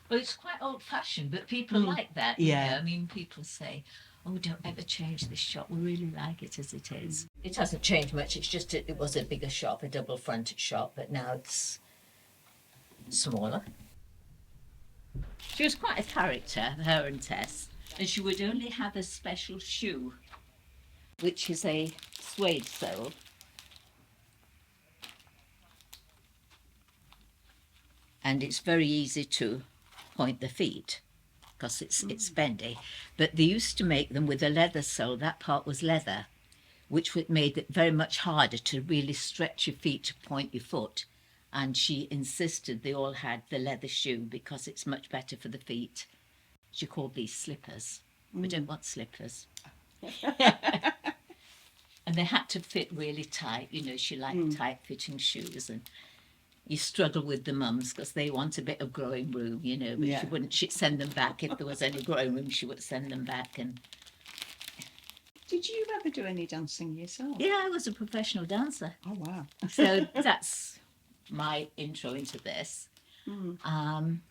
Well, it's quite old-fashioned, but people like that. Yeah. You know? I mean, people say, "Oh, don't ever change this shop. We really like it as it is." It hasn't changed much. It's just it was a bigger shop, a double-fronted shop, but now it's smaller. She was quite a character, her and Tess, and she would only have a special shoe, which is a suede sole. And it's very easy to point the feet because it's bendy. But they used to make them with a leather sole. That part was leather, which made it very much harder to really stretch your feet to point your foot. And she insisted they all had the leather shoe because it's much better for the feet. She called these slippers. We don't want slippers. And they had to fit really tight. You know, she liked tight-fitting shoes, and you struggle with the mums because they want a bit of growing room, you know, but she wouldn't. She'd send them back if there was any growing room. She would send them back. And did you ever do any dancing yourself? yeah, I was a professional dancer. Oh wow! So that's my intro into this. And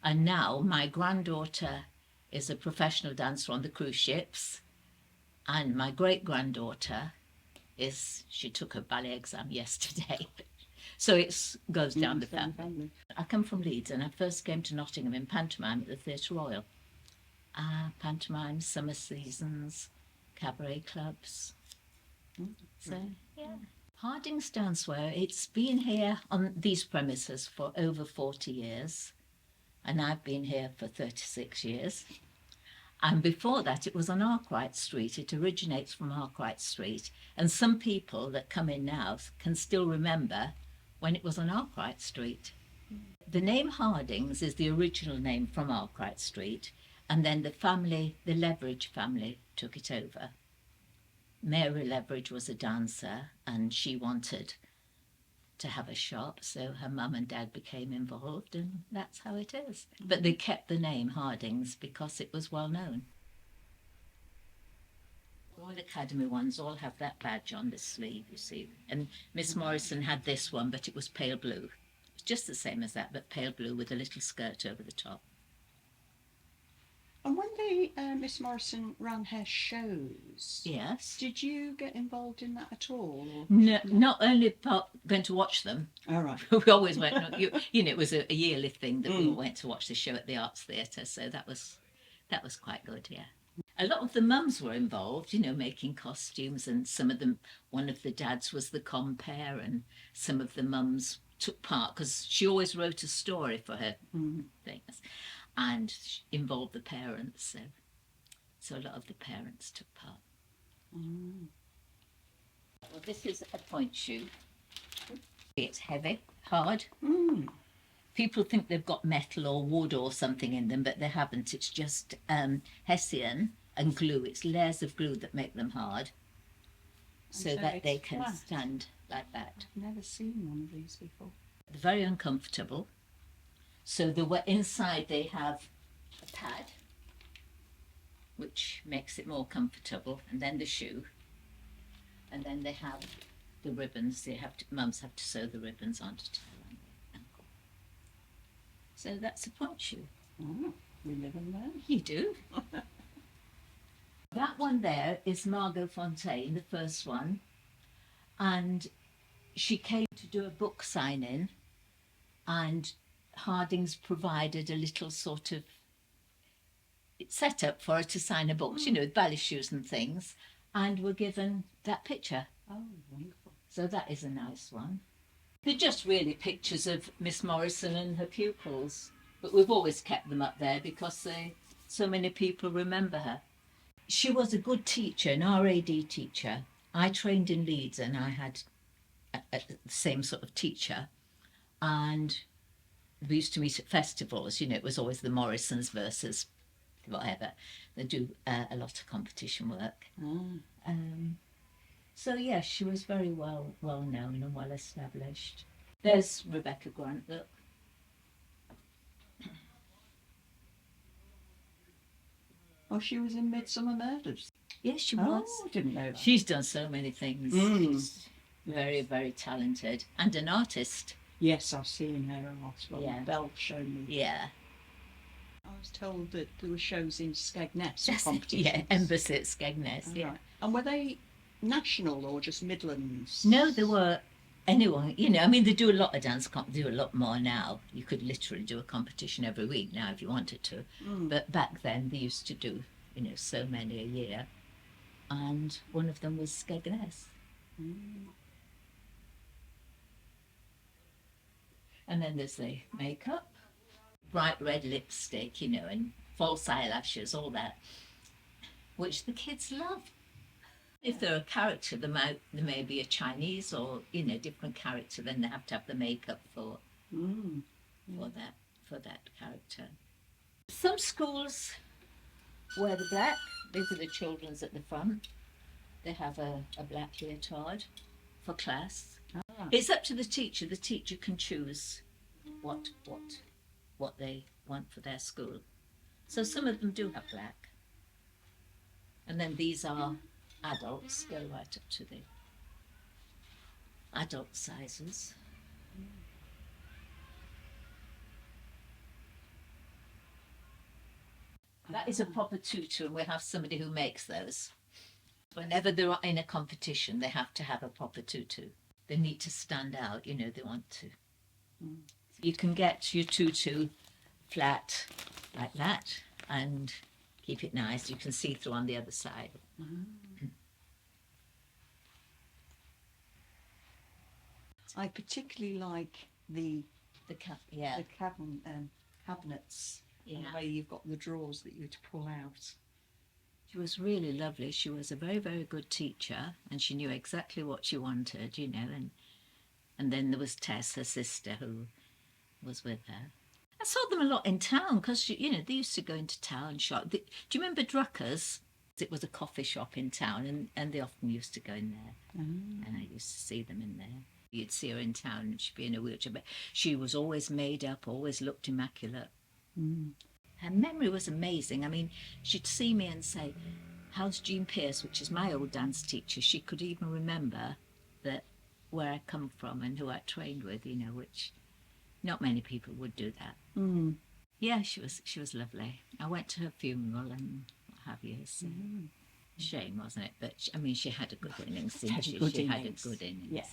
now my granddaughter is a professional dancer on the cruise ships, and my great granddaughter she took her ballet exam yesterday. So it goes down the family. I come from Leeds, and I first came to Nottingham in pantomime at the Theatre Royal. Pantomime, summer seasons, cabaret clubs. So, yeah. Hardings Dancewear, it's been here on these premises for over 40 years, and I've been here for 36 years. And before that, it was on Arkwright Street. It originates from Arkwright Street. And some people that come in now can still remember when it was on Arkwright Street. The name Hardings is the original name from Arkwright Street, and then the Leverage family took it over. Mary Leverage was a dancer, and she wanted to have a shop, so her mum and dad became involved, and that's how it is. But they kept the name Hardings because it was well known. Royal Academy ones all have that badge on the sleeve, you see. And Miss Morrison had this one, but it was pale blue. It's just the same as that, but pale blue with a little skirt over the top. And when Miss Morrison ran her shows, yes, did you get involved in that at all? Or? No, not only going to watch them. All right. We always went. You know, it was a yearly thing that we all went to watch the show at the Arts Theatre, so that was quite good. Yeah. A lot of the mums were involved, you know, making costumes, and some of them, one of the dads was the compere, and some of the mums took part because she always wrote a story for her things, and involved the parents. So a lot of the parents took part. Well, this is a point shoe. It's heavy, hard. People think they've got metal or wood or something in them, but they haven't. It's just hessian and glue. It's layers of glue that make them hard, so that they can stand like that. I've never seen one of these before. They're very uncomfortable. So inside they have a pad, which makes it more comfortable, and then the shoe, and then they have the ribbons. Mums have to sew the ribbons on to tie around the ankle. So that's a point shoe. Oh, we live in there. You do. That one there is Margot Fontaine, the first one, and she came to do a book signing, and Hardings provided a little sort of setup for her to sign a book, you know, with ballet shoes and things, and we're given that picture. Oh, wonderful. So that is a nice one. They're just really pictures of Miss Morrison and her pupils, but we've always kept them up there because so many people remember her. She was a good teacher, an RAD teacher. I trained in Leeds, and I had the same sort of teacher, and we used to meet at festivals. You know, it was always the Morrisons versus whatever. They do a lot of competition work. So yes, she was very well known and well established. There's Rebecca Grant, look. Oh, she was in Midsummer Murders. Yes, she was. Oh, I didn't know that. She's done so many things. She's very, very talented and an artist. Yes, I've seen her a lot. Well, Yeah. Belle showed me. Yeah. was told that there were shows in Skegness, That's, competitions. yeah, Embassy at Skegness. Oh, Yeah. right. And were they national or just Midlands? No, there were anyone. You know, I mean, they do a lot of dance. Do a lot more now. You could literally do a competition every week now if you wanted to. But back then they used to do, you know, so many a year, and one of them was Skegness. And then there's the makeup, bright red lipstick, you know, and false eyelashes, all that, which the kids love. If they're a character, there may be a Chinese or, you know, different character, then they have to have the makeup for that character. Some schools wear the black. These are the children's at the front. They have a black leotard for class. Ah. It's up to the teacher. The teacher can choose what they want for their school. So some of them do have black. And then these are adults, go right up to the adult sizes. That is a proper tutu, and we have somebody who makes those. Whenever they're in a competition, they have to have a proper tutu. They need to stand out, you know, they want to. You can get your tutu flat like that and keep it nice. You can see through on the other side. I particularly like the cabinets. Yeah. And the way you've got the drawers that you to pull out. She was really lovely. She was a very, very good teacher, and she knew exactly what she wanted, you know. And then there was Tess, her sister, who was with her. I saw them a lot in town because, you know, they used to go into town shop. Do you remember Drucker's? It was a coffee shop in town, and they often used to go in there. And I used to see them in there. You'd see her in town and she'd be in a wheelchair, but she was always made up, always looked immaculate. Her memory was amazing. I mean, she'd see me and say, "How's Jean Pierce?" which is my old dance teacher. She could even remember where I come from and who I trained with, you know, which not many people would do that. Yeah, she was lovely. I went to her funeral and what have you. So. Shame, wasn't it? But I mean, she had a good innings. She had a good innings. Yeah.